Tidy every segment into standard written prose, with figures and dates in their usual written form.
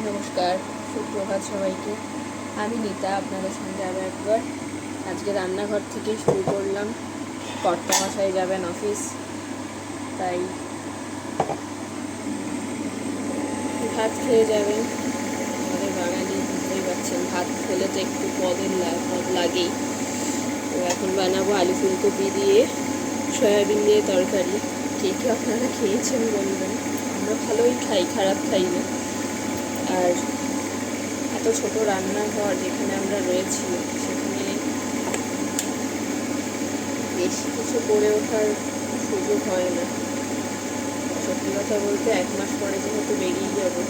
নমস্কার, সুপ্রভাত সবাইকে। আমি নীতা, আপনাদের সঙ্গে আরও একবার। আজকে রান্নাঘর থেকে শুরু করলাম। কর্তামশাই যাবেন অফিস, তাই ভাত খেয়ে যাবেন। আমাদের বাঙালি বুঝতেই পারছেন, ভাত খেলে তো একটু পদ লাগেই। তো এখন বানাবো আলু ফুলকপি দিয়ে সয়াবিন দিয়ে তরকারি। কে কে আপনারা খেয়েছেন বলবেন। আমরা ভালোই খাই, খারাপ খাই না। আর এত ছোট রান্নাঘর যেখানে আমরা রয়েছি, সেখানে বেশি কিছু করে ওঠার সুযোগ হয় না। সত্যি কথা বলতে 1 মাস পরে যেহেতু বেরিয়ে যাবো,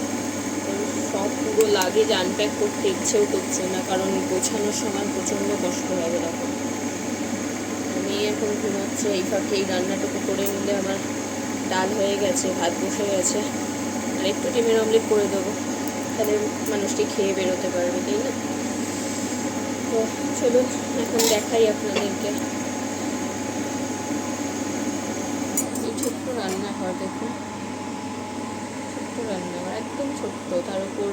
সব পুরো লাগেজ আনপ্যাক করতে ইচ্ছেও করছে না, কারণ গোছানোর সময় প্রচণ্ড কষ্ট হবে। তখন আমি এখন ঘুমাচ্ছে, এই ফাঁকে এই রান্নাটুকু করে নিলে আমার ডাল হয়ে গেছে, ভাত বসে গেছে, আর একটু ডিমের অমলেট করে দেবো, তাহলে মানুষটি খেয়ে বেরোতে পারবে, তাই না? তো চলুন এখন দেখাই আপনাদেরকে। এই ছোট্ট রান্নাঘর দেখুন, ছোট্ট রান্নাঘর, একদম ছোট্ট, তার উপর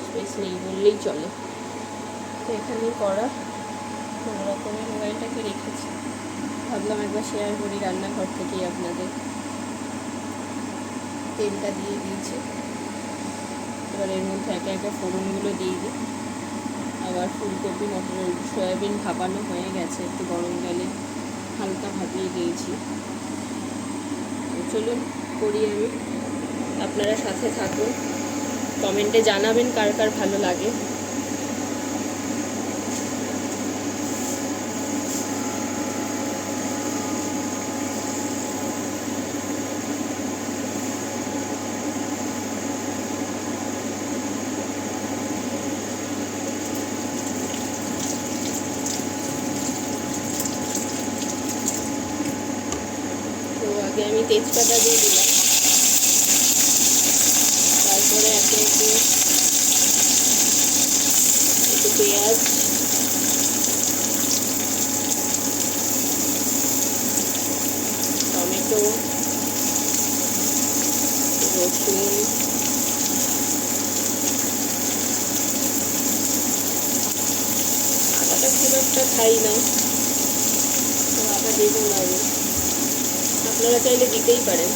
স্পেস নেই বললেই চলে। তো এখানেই করা, কোনো রকমের মোবাইলটাকে রেখেছি, ভাবলাম একবার শেয়ার করি রান্নাঘর থেকেই আপনাদের। তেলটা দিয়ে দিয়েছি, এবার এর মধ্যে একে একে ফোড়নগুলো দিয়ে দিই। আবার ফুলকপি মটর সয়াবিন ভাপানো হয়ে গেছে, একটু গরম জলে হালকা ভাপিয়ে দিয়েছি। চলুন করি আমি, আপনারা সাথে থাকুন, কমেন্টে জানাবেন কার কার ভালো লাগে। তো আগে আমি তেজপাতা দিয়ে দিলাম, তারপরে একে একে একটু পেঁয়াজ, টমেটো, রসুন, আদাটা খুব একটা খাই না, তো আদা দেবো না, আপনারা চাইলে দিতেই পারেন।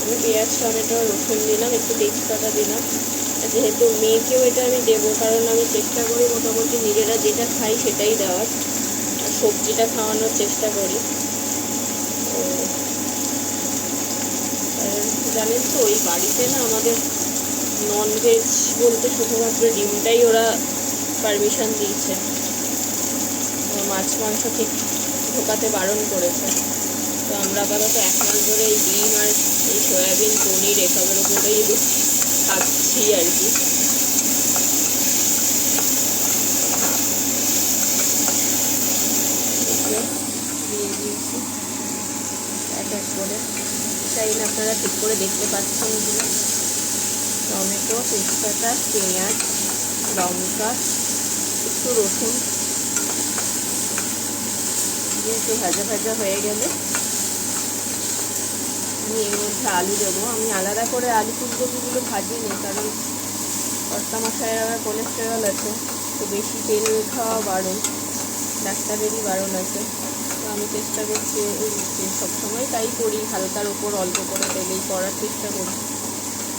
আমি পেঁয়াজ, টমেটো, রসুন দিলাম, একটু তেজপাতা দিলাম। যেহেতু মেয়েকেও এটা আমি দেবো, কারণ আমি চেষ্টা করি মোটামুটি নিজেরা যেটা খাই সেটাই দেওয়ার, আর সবজিটা খাওয়ানোর চেষ্টা করি। জানেন তো, ওই বাড়িতে না আমাদের ননভেজ বলতে শুধুমাত্র ডিমটাই ওরা পারমিশন দিয়েছে, মাছ মাংস ঠিক ঢোকাতে বারণ করেছে। তো আমরা আপাতত 1 মাস ধরে এই ডিম আর এই সয়াবিন, পনির এসবের উপরেই খাচ্ছি আর কি। দিয়ে দিয়েছি এক এক করে, চাইলে আপনারা ঠিক করে দেখতে পাচ্ছেন কিনা। টমেটো, তেজপাতা, পেঁয়াজ, লঙ্কা, একটু রসুন দিয়ে একটু ভাজা ভাজা হয়ে গেলে আমি এর মধ্যে আলু দেবো। আমি আলাদা করে আলু ফুলকপিগুলো ভাজিনি, কারণ কর্তামশাইয়ের আবার কোলেস্টেরল আছে, তো বেশি তেল খাওয়া বারণ, ডাক্তারেরই বারণ আছে। তো আমি চেষ্টা করছি সবসময় তাই করি, হালকার ওপর অল্প করে তেলেই করার চেষ্টা করি,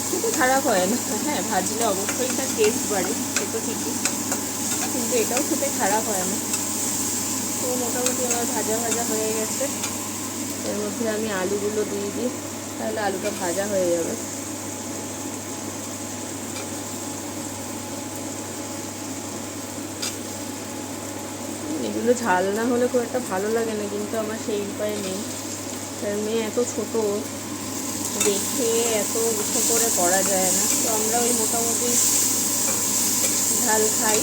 কিন্তু খারাপ হয় না। হ্যাঁ, ভাজলে অবশ্যই তার টেস্ট বাড়ে, সে তো ঠিকই, কিন্তু এটাও খেতে খারাপ হয় না। তো মোটামুটি আমার ভাজা ভাজা হয়ে গেছে, এর মধ্যে আমি আলুগুলো দিয়ে দিই, তাহলে আলুটা ভাজা হয়ে যাবে। এগুলো ঝাল না হলে খুব একটা ভালো লাগে না, কিন্তু আমার সেই উপায় নেই, কারণ মেয়ে এত ছোটো, দেখে এত ইচ্ছে করে করা যায় না। তো আমরা ওই মোটামুটি ঝাল খাই,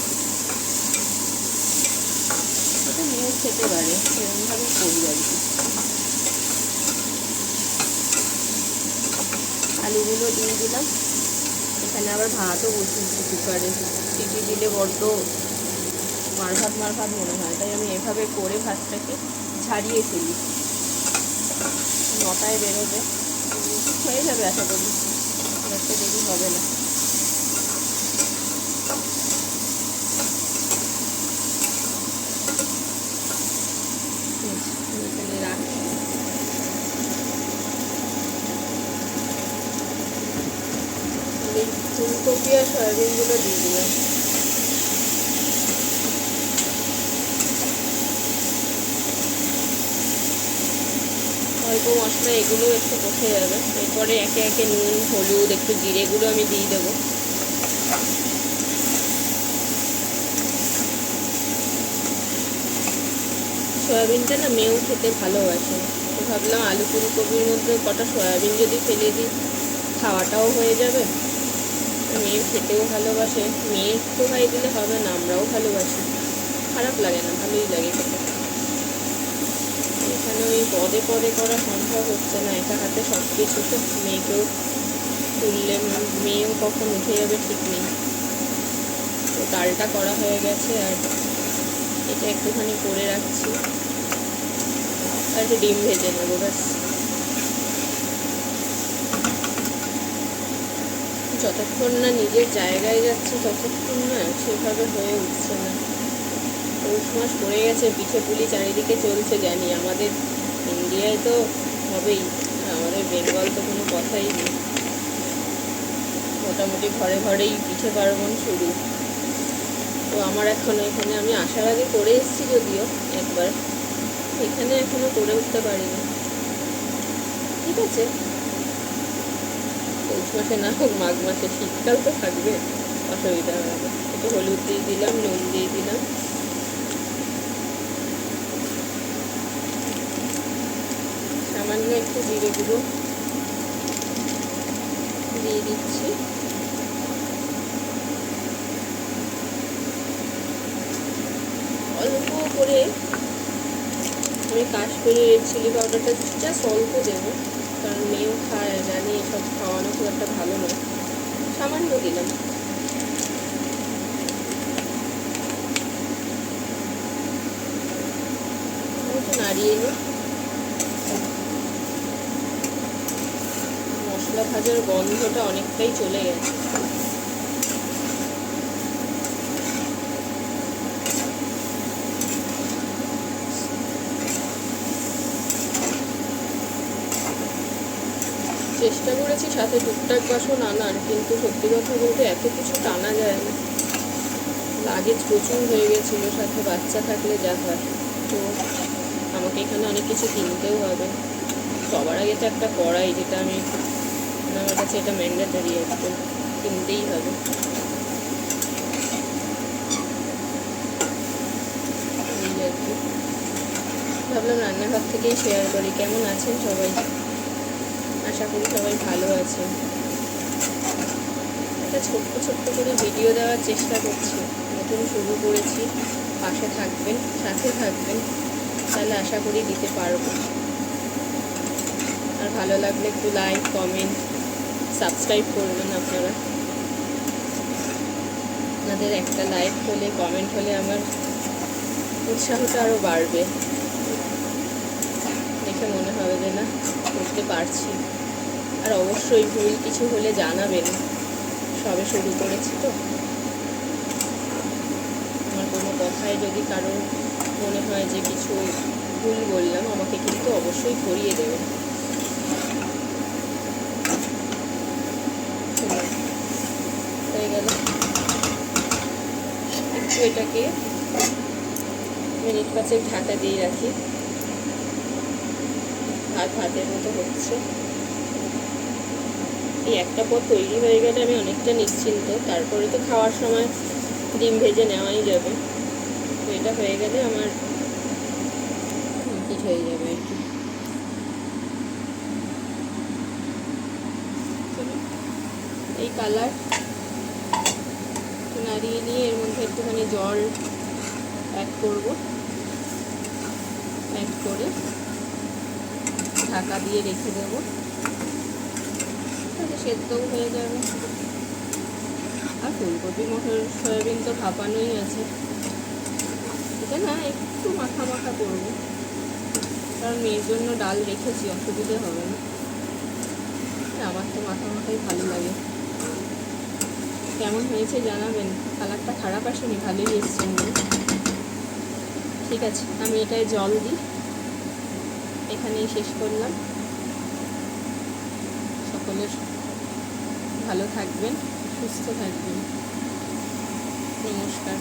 এটা মেয়েও খেতে পারে, সেরকমভাবেই করি আর কি। আলুগুলো দিয়ে দিলাম, এখানে আবার ভাতও বসিয়েছি কুকারে, সিটি দিলে বড্ড মারভাত মারভাত মনে হয়, তাই আমি এভাবে করে ভাতটাকে ছাড়িয়ে ফেলি। 9টায় বেরোবে, হয়ে যাবে আশা করি। একটা দেরি হবে না। এখানে রাখি। ফুলকপি আর সয়াবিনগুলো দিয়ে দিলাম। অল্প মশলা এগুলো একটু কষে যাবে, এরপরে একে একে নুন, হলুদ, একটু জিরেগুলো আমি দিয়ে দেবো। সয়াবিনটা না মেয়েও খেতে ভালোবাসে, তো ভাবলাম আলু ফুলকপির মধ্যে কটা সয়াবিন যদি ফেলে দিই খাওয়াটাও হয়ে যাবে। মেয়ে খেতেও ভালোবাসে, মেয়ে একটু খাই দিলে হবে না, আমরাও ভালোবাসি, খারাপ লাগে না, ভালোই লাগে খেতে। এখানে ওই পদে পদে করা সম্ভব হচ্ছে না একা হাতে সব কিছু, তো মেয়েকেও তুললে মেয়েও কখন উঠে যাবে ঠিক নেই। তো ডালটা করা হয়ে গেছে, আর এটা একটুখানি করে রাখছি, আর একটু ডিম ভেজে নেবো ব্যাস। যতক্ষণ না নিজের জায়গায় যাচ্ছে ততক্ষণ না সেভাবে হয়ে উঠছে না। পৌষ মাস পড়ে গেছে, পিঠে পুলি চারিদিকে চলছে, জানি আমাদের ইন্ডিয়ায় তো হবেই, আমাদের বেঙ্গল তো কোনো কথাই নেই। মোটামুটি ঘরে ঘরেই পিঠে পার্বণ শুরু। তো আমার এখনো এখানে আমি আসার আগে করে এসেছি যদিও একবার, এখানে এখনো করে উঠতে পারিনি। ঠিক আছে, পৌষ মাসে না হোক মাঘ মাসে, শীতকাল তো থাকবে, অসুবিধা হবে না। একটু হলুদ দিয়ে দিলাম, নুন দিয়ে দিলাম, সামান্য একটু জিরে গুঁড়ো দিয়ে দিচ্ছি। অল্প করে আমি কাশ্মীরি রেড চিলি পাউডারটা জাস্ট অল্প দেবো, কারণ মেয়েও খায়, জানি এসব খাওয়ানো খুব একটা ভালো নয়, সামান্য দিলাম। একটু নাড়িয়ে নিই। মশলা ভাজার গন্ধটা অনেকটাই চলে গেছে। চেষ্টা করেছি সাথে টুকটাক বাসন আনার, কিন্তু সত্যি কথা বলতে এত কিছু টানা যায় না, লাগেজ প্রচুর হয়ে গেছিলো, সাথে বাচ্চা থাকলে যা হয়। তো আমাকে এখানে অনেক কিছু কিনতেও হবে। সবার আগে তো একটা কড়াই, যেটা আমার কাছে এটা ম্যান্ডেটরি, একদম কিনতেই হবে। এই আর কি, ভাবলাম রান্নাঘর থেকেই শেয়ার করি। কেমন আছেন সবাই? আশা করি সবাই ভালো আছেন। একটা ছোট্ট ছোট্ট করে ভিডিও দেওয়ার চেষ্টা করছি, নতুন শুরু করেছি, পাশে থাকবেন, সাথে থাকবেন, তাহলে আশা করি দিতে পারবো। আর ভালো লাগলে একটু লাইক, কমেন্ট, সাবস্ক্রাইব করবেন আপনারা। আপনাদের একটা লাইক হলে, কমেন্ট হলে আমার উৎসাহটা আরও বাড়বে, দেখে মনে হবে যে না করতে পারছি। আর অবশ্যই ভুল কিছু হলে জানাবেন, সবে শুরু করেছি তো। আমার কোনো কথায় যদি কারো মনে হয় যে কিছু ভুল বললাম, আমাকে কিন্তু অবশ্যই ধরিয়ে দেবেন। হয়ে গেল, একটু এটাকে মিনিট 5 ঢাকা দিয়ে রাখি। ভাতের মতো হচ্ছে। এই একটা পদ তৈরি হয়ে গেলে আমি অনেকটা নিশ্চিন্ত, তারপরে তো খাওয়ার সময় ডিম ভেজে নেওয়াই যাবে। তো এটা হয়ে গেলে আমার কমপ্লিট হয়ে যাবে আর কি। এই কালার নাড়িয়ে নিয়ে এর মধ্যে একটুখানি জল অ্যাড করব, অ্যাড করে ঢাকা দিয়ে রেখে দেবো, তাহলে সেদ্ধও হয়ে যাবে। আর ফুলকপি, মটর, সয়াবিন তো ভাপানোই আছে, এটা না একটু মাখা মাখা করবো, কারণ মেয়ের জন্য ডাল রেখেছি, অসুবিধে হবে না। আমার তো মাখা মাখাই ভালো লাগে। কেমন হয়েছে জানাবেন। কালারটা খারাপ আসেনি, ভালোই এসছে। ঠিক আছে, আমি এটায় জল দিই। এখানেই শেষ করলাম। সকলের ভালো থাকবেন, সুস্থ থাকবেন। নমস্কার।